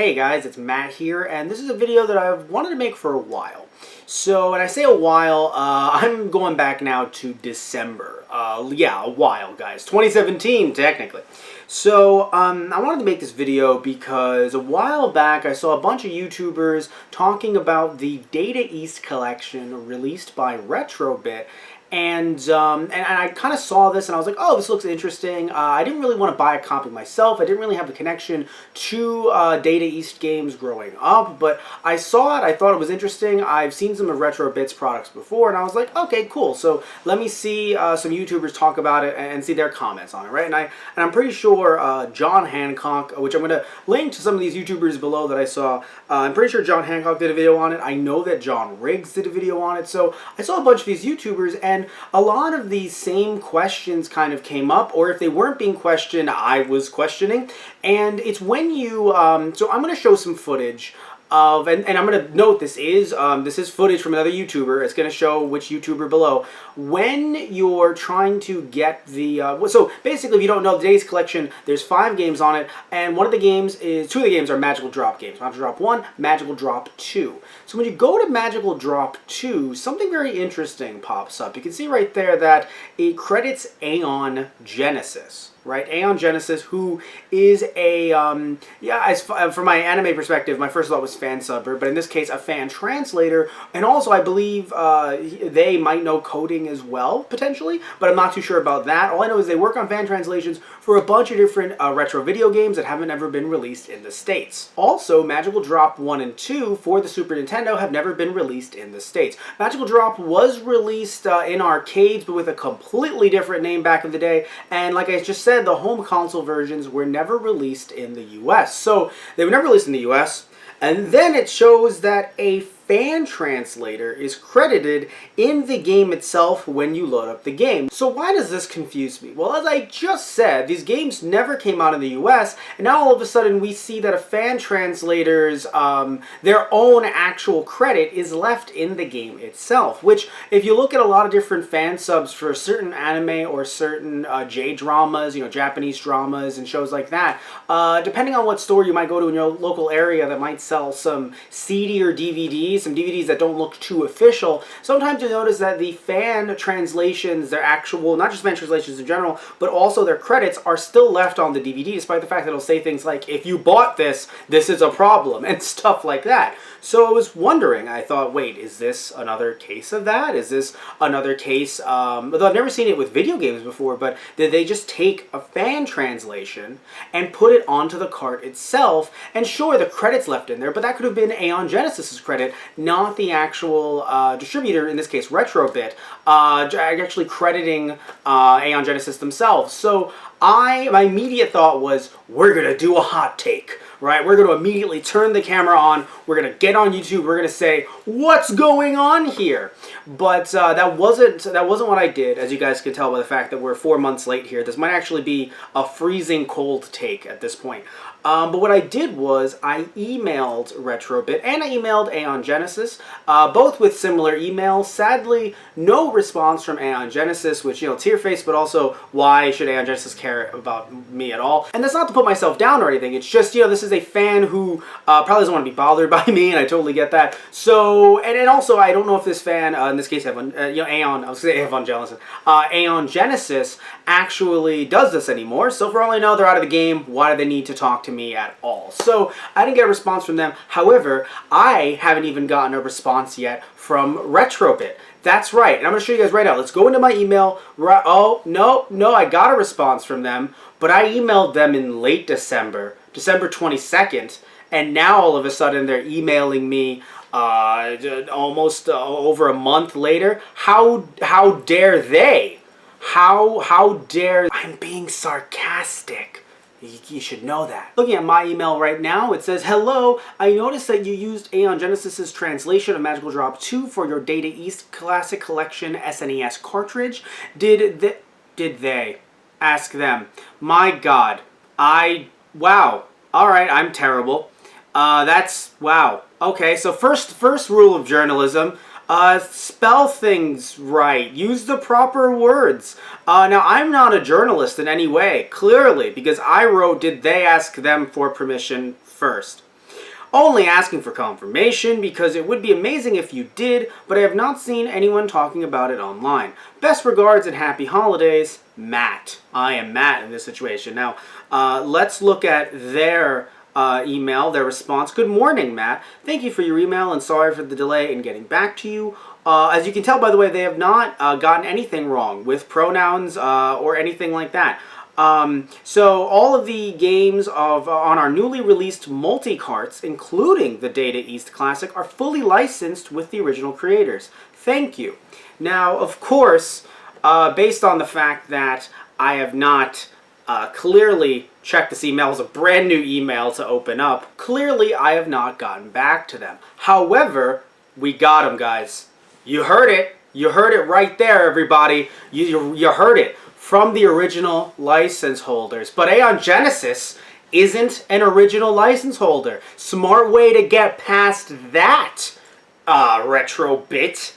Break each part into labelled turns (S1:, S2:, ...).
S1: Hey guys, it's Matt here, and this is a video that I've wanted to make for a while. So, when I say a while, I'm going back now to December. Yeah, a while, guys. 2017, technically. So, I wanted to make this video because a while back I saw a bunch of YouTubers talking about the Data East collection released by Retrobit. And I kind of saw this and I was like, oh, this looks interesting. I didn't really want to buy a copy myself. I didn't really have the connection to Data East games growing up, but I saw it. I thought it was interesting. I've seen some of Retrobit's products before, and I was like, okay, cool. So let me see some YouTubers talk about it and see their comments on it, right? And I'm pretty sure John Hancock, which I'm going to link to some of these YouTubers below that I saw. I'm pretty sure John Hancock did a video on it. I know that John Riggs did a video on it. So I saw a bunch of these YouTubers, and a lot of these same questions kind of came up, or if they weren't being questioned, I was questioning. And it's when you, so I'm going to show some footage of, and I'm going to note this is footage from another YouTuber. It's going to show which YouTuber below. When you're trying to get the, so basically if you don't know, the Day's collection, there's 5 games on it, and one of the games is, 2 of the games are Magical Drop games. Magical Drop 1, Magical Drop 2. So when you go to Magical Drop 2, something very interesting pops up. You can see right there that it credits Aeon-Genesis. Right, Aeon-Genesis, who is a, from my anime perspective, my first thought was fan subber, but in this case, a fan translator, and also I believe they might know coding as well, potentially, but I'm not too sure about that. All I know is they work on fan translations for a bunch of different retro video games that haven't ever been released in the States. Also, Magical Drop 1 and 2 for the Super Nintendo have never been released in the States. Magical Drop was released in arcades, but with a completely different name back in the day, and like I just said, the home console versions were never released in the US. So they were never released in the US, and then it shows that a fan translator is credited in the game itself when you load up the game. So why does this confuse me? Well, as I just said, these games never came out in the US, and now all of a sudden we see that a fan translator's their own actual credit is left in the game itself, which if you look at a lot of different fan subs for certain anime or certain J-dramas, you know, Japanese dramas and shows like that, depending on what store you might go to in your local area that might sell some CD or DVDs, some DVDs that don't look too official, sometimes you'll notice that the fan translations, their actual, not just fan translations in general, but also their credits are still left on the DVD, despite the fact that it'll say things like, if you bought this, this is a problem, and stuff like that. So I was wondering, I thought, wait, is this another case of that? Is this another case, although I've never seen it with video games before, but did they just take a fan translation and put it onto the cart itself, and sure, the credit's left in there, but that could have been Aeon-Genesis's credit, not the actual distributor, in this case Retrobit, actually crediting Aeon-Genesis themselves. So my immediate thought was, we're going to do a hot take. Right, we're going to immediately turn the camera on, we're going to get on YouTube, we're going to say, what's going on here? But that wasn't what I did, as you guys can tell by the fact that we're 4 months late here. This might actually be a freezing cold take at this point. But what I did was I emailed Retrobit and I emailed Aeon-Genesis, both with similar emails. Sadly, no response from Aeon-Genesis, which, you know, tear face, but also why should Aeon-Genesis care about me at all? And that's not to put myself down or anything. It's just, you know, this is a fan who probably doesn't want to be bothered by me, and I totally get that. So, and also, I don't know if this fan, in this case, Aeon-Genesis actually does this anymore. So for all I know, they're out of the game. Why do they need to talk to me at all? So I didn't get a response from them. However, I haven't even gotten a response yet from Retrobit. That's right, and I'm going to show you guys right now. Let's go into my email. Oh, no, I got a response from them, but I emailed them in late December 22nd, and now all of a sudden they're emailing me almost over a month later. How dare they? How dare... I'm being sarcastic. You should know that. Looking at my email right now, it says, hello, I noticed that you used Aeon-Genesis's translation of Magical Drop 2 for your Data East Classic Collection SNES cartridge. Did they? Ask them. My God. Wow. Alright, I'm terrible. Wow. Okay, so first rule of journalism, spell things right. Use the proper words. Now, I'm not a journalist in any way, clearly, because I wrote, did they ask them for permission first? Only asking for confirmation because it would be amazing if you did, but I have not seen anyone talking about it online. Best regards and happy holidays, Matt. I am Matt in this situation. Now, let's look at their email, their response. Good morning, Matt. Thank you for your email and sorry for the delay in getting back to you. As you can tell, by the way, they have not gotten anything wrong with pronouns or anything like that. So all of the games on our newly released multi-carts, including the Data East Classic, are fully licensed with the original creators. Thank you. Now, of course, based on the fact that I have not clearly checked this email as a brand new email to open up, clearly I have not gotten back to them. However, we got them, guys. You heard it. You heard it right there, everybody. You heard it. From the original license holders. But Aeon-Genesis isn't an original license holder. Smart way to get past that, Retrobit.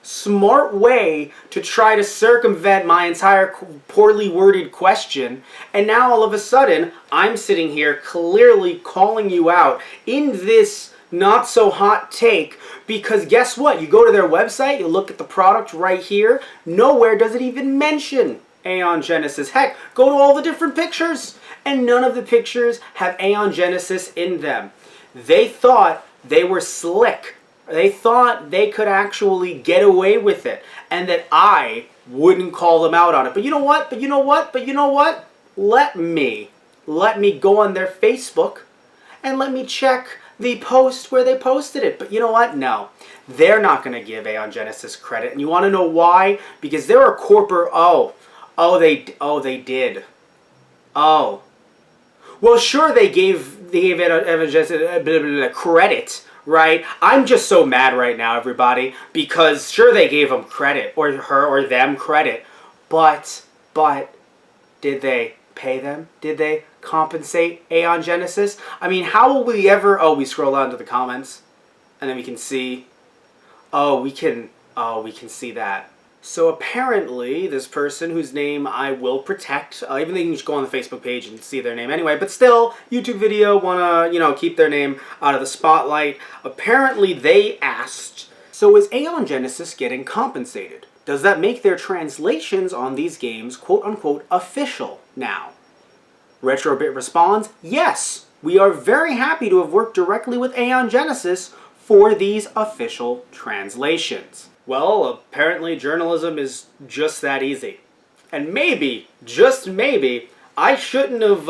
S1: Smart way to try to circumvent my entire poorly worded question. And now all of a sudden, I'm sitting here clearly calling you out in this not so hot take, because guess what? You go to their website, you look at the product right here, nowhere does it even mention Aeon-Genesis. Heck, go to all the different pictures, and none of the pictures have Aeon-Genesis in them. They thought they were slick. They thought they could actually get away with it, and that I wouldn't call them out on it. But you know what? But you know what? But you know what? Let me go on their Facebook, and let me check the post where they posted it. But you know what? No. They're not going to give Aeon-Genesis credit. And you want to know why? Because they're a corporate... they did. Oh. Well, sure, they gave Aeon-Genesis credit, right? I'm just so mad right now, everybody, because sure they gave them credit, or her or them credit, but did they pay them? Did they compensate Aeon-Genesis? I mean, how will we ever... Oh, we scroll down to the comments, and then we can see... we can see that. So apparently, this person whose name I will protect, even though you can just go on the Facebook page and see their name anyway, but still, YouTube video, want to, keep their name out of the spotlight. Apparently, they asked, so is Aeon-Genesis getting compensated? Does that make their translations on these games, quote-unquote, official now? Retrobit responds, yes, we are very happy to have worked directly with Aeon-Genesis for these official translations. Well, apparently journalism is just that easy. And maybe, just maybe, I shouldn't have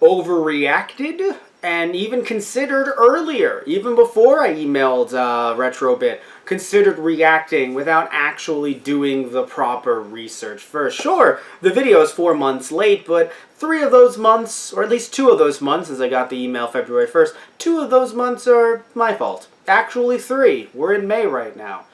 S1: overreacted and even considered earlier, even before I emailed Retrobit, considered reacting without actually doing the proper research first. Sure, the video is 4 months late, but 3 of those months, or at least 2 of those months, as I got the email February 1st, 2 of those months are my fault. Actually 3. We're in May right now.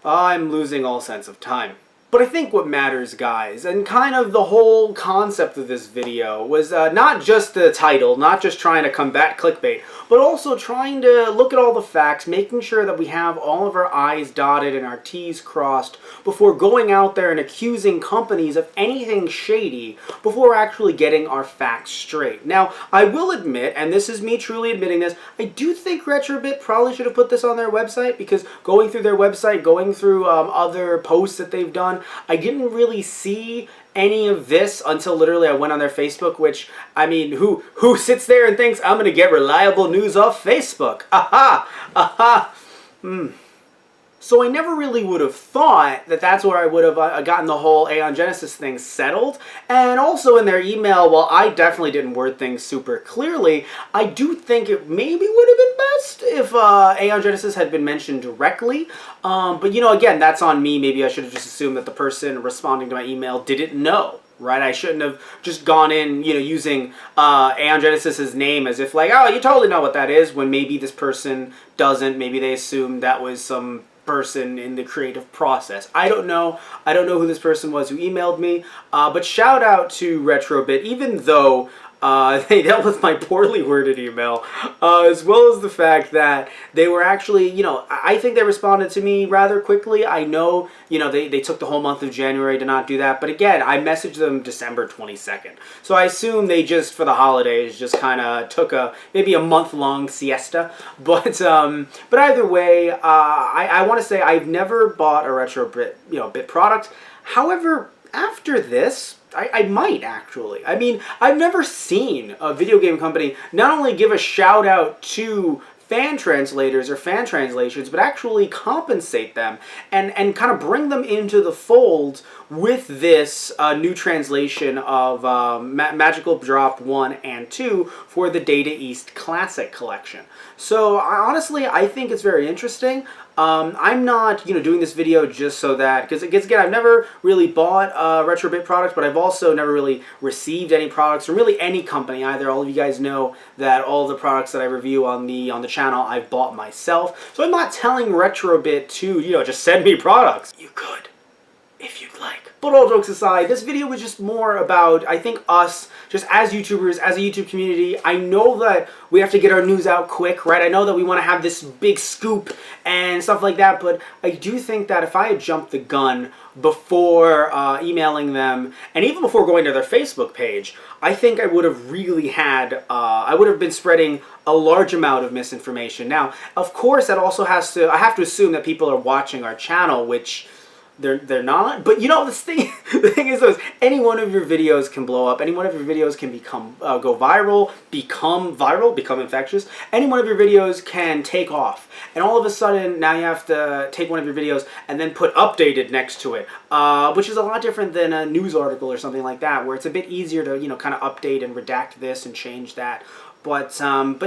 S1: I'm losing all sense of time. But I think what matters, guys, and kind of the whole concept of this video was not just the title, not just trying to combat clickbait, but also trying to look at all the facts, making sure that we have all of our I's dotted and our T's crossed before going out there and accusing companies of anything shady before actually getting our facts straight. Now, I will admit, and this is me truly admitting this, I do think Retrobit probably should have put this on their website, because going through their website, going through other posts that they've done, I didn't really see any of this until literally I went on their Facebook, which, I mean, who sits there and thinks I'm going to get reliable news off Facebook? Aha! Aha! So I never really would have thought that that's where I would have gotten the whole Aeon-Genesis thing settled. And also in their email, while I definitely didn't word things super clearly, I do think it maybe would have been best if Aeon-Genesis had been mentioned directly. But, again, that's on me. Maybe I should have just assumed that the person responding to my email didn't know. Right? I shouldn't have just gone in, using Aeon-Genesis's name as if like, oh, you totally know what that is, when maybe this person doesn't. Maybe they assumed that was some person in the creative process. I don't know. I don't know who this person was who emailed me. But shout out to Retrobit, even though They dealt with my poorly worded email, as well as the fact that they were actually, I think they responded to me rather quickly. I know, they took the whole month of January to not do that. But again, I messaged them December 22nd. So I assume they just, for the holidays, just kind of took maybe a month-long siesta. But either way, I want to say I've never bought a Retrobit, bit product. However, after this, I might actually. I mean, I've never seen a video game company not only give a shout out to fan translators or fan translations, but actually compensate them and kind of bring them into the fold with this new translation of Magical Drop 1 and 2 for the Data East Classic Collection. So honestly, I think it's very interesting. I'm not, doing this video just so that, because again, I've never really bought Retrobit products, but I've also never really received any products from really any company either. All of you guys know that all the products that I review on the channel I've bought myself. So I'm not telling Retrobit to, just send me products. You could, if you'd like. But all jokes aside, this video was just more about, I think, us, just as YouTubers, as a YouTube community. I know that we have to get our news out quick, right? I know that we want to have this big scoop and stuff like that, but I do think that if I had jumped the gun before emailing them, and even before going to their Facebook page, I think I would have really had, I would have been spreading a large amount of misinformation. Now, of course, that also has to, I have to assume that people are watching our channel, which they're not, but the thing is, any one of your videos can blow up. Any one of your videos can become go viral, become infectious. Any one of your videos can take off, and all of a sudden now you have to take one of your videos and then put updated next to it, which is a lot different than a news article or something like that, where it's a bit easier to kind of update and redact this and change that. But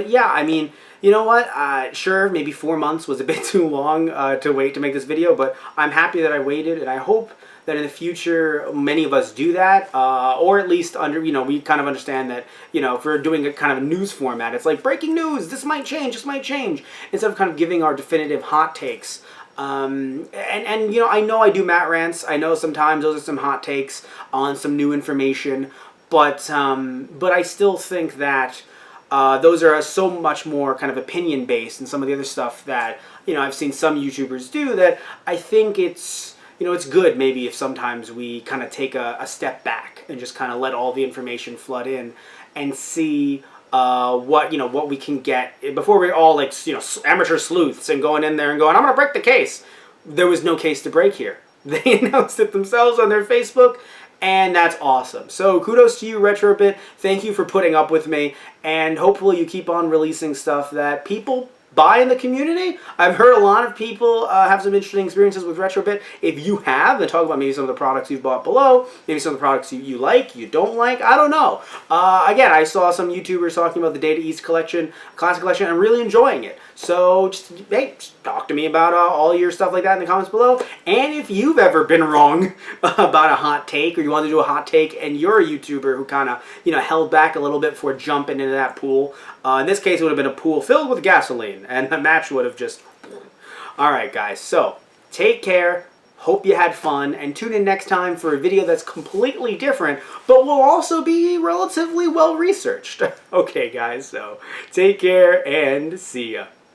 S1: yeah, I mean, you know what? Sure, maybe 4 months was a bit too long to wait to make this video, but I'm happy that I waited, and I hope that in the future many of us do that, or at least we kind of understand that, if we're doing a kind of a news format, it's like breaking news, this might change, instead of kind of giving our definitive hot takes. And I know I do Matt rants. I know sometimes those are some hot takes on some new information, but I still think that those are so much more kind of opinion-based and some of the other stuff that, I've seen some YouTubers do, that I think it's, it's good maybe if sometimes we kind of take a step back and just kind of let all the information flood in and see what we can get before we're all like, amateur sleuths and going in there and going, I'm going to break the case. There was no case to break here. They announced it themselves on their Facebook, and that's awesome. So kudos to you, Retrobit. Thank you for putting up with me, and hopefully you keep on releasing stuff that people buy in the community. I've heard a lot of people have some interesting experiences with Retrobit. If you have, then talk about maybe some of the products you've bought below, maybe some of the products you like, you don't like, I don't know. Again, I saw some YouTubers talking about the Data East Collection, Classic Collection, and really enjoying it. So just, hey, just talk to me about all your stuff like that in the comments below. And if you've ever been wrong about a hot take, or you want to do a hot take and you're a YouTuber who kind of, held back a little bit before jumping into that pool, in this case it would have been a pool filled with gasoline, and the match would have just... Alright guys, so take care, hope you had fun, and tune in next time for a video that's completely different, but will also be relatively well researched. Okay guys, so take care and see ya.